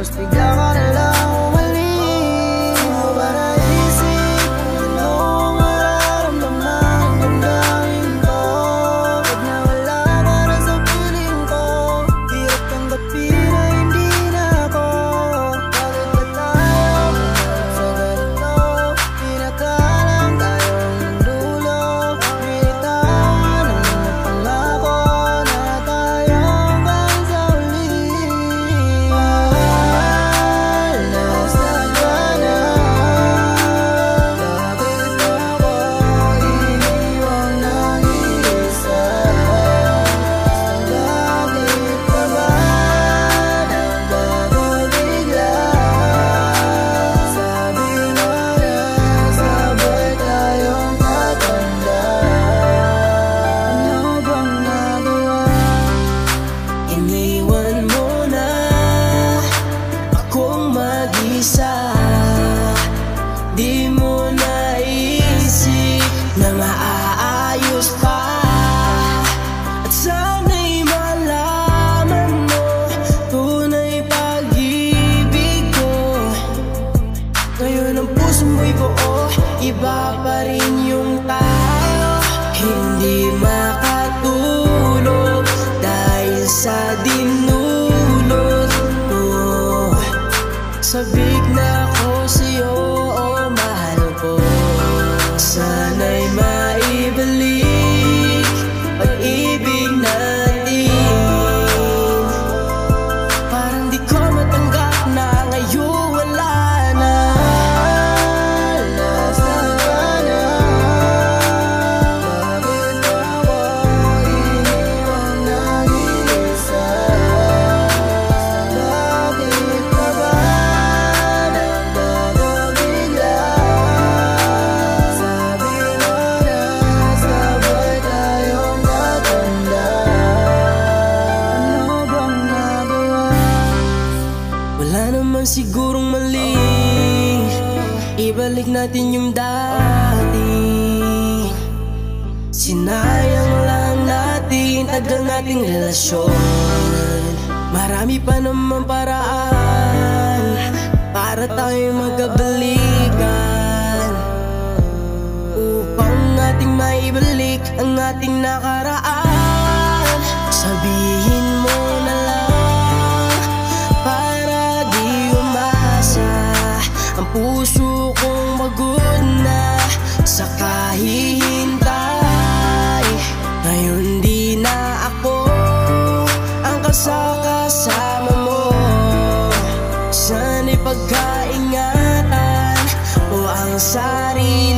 Tapos bigla ka na lang umalis. Para isip anong mararamdaman ang damdamin ko. Pag nawala ka na sa piling ko, hirap tanggapin na hindi na ako. Bakit ba tayo sa ganito? Pinakalang tayong dulo. Binitawan ang mga pangako na tayo hanggang sa uli. Mahal na sana, bakit mo ako iniwang nag-iisa? Bakit pa ba nagbago bigla? Sabi mo na sabay tayong tatanda. Ano bang nagawa? Iniwan mo na akong mag-isa. Di mo naisip na maaayos pa. At sana'y malaman mo tunay pag-ibig ko. Ngayon ang puso mo'y buo, iba pa rin yung tayo. Hindi makatulog dahil sa dinulot mo. Sabik na ako sa'yo, oh mahal ko. Sana'y maibalik pag-ibig natin. Parang di ko matanggap na ngayon wala na. Mahal na sana, bakit mo ako iniwang nag-iisa? Bakit pa ba nagbago bigla? Sabi mo na sabay tayong tatanda. Ano bang nagawa? Wala naman sigurong mali, ibalik natin yung dati. Sinayang lang natin tagal nating relasyon. Marami pa naman paraan para tayo magkabalikan, upang ating maibalik ang ating nakaraan. Sabihin mo na lang para di umasa. Ang puso kong pagod na sa kahihintay. Ngayon di na ako ang kasama mo. Sana'y pagkaingatan mo ang sarili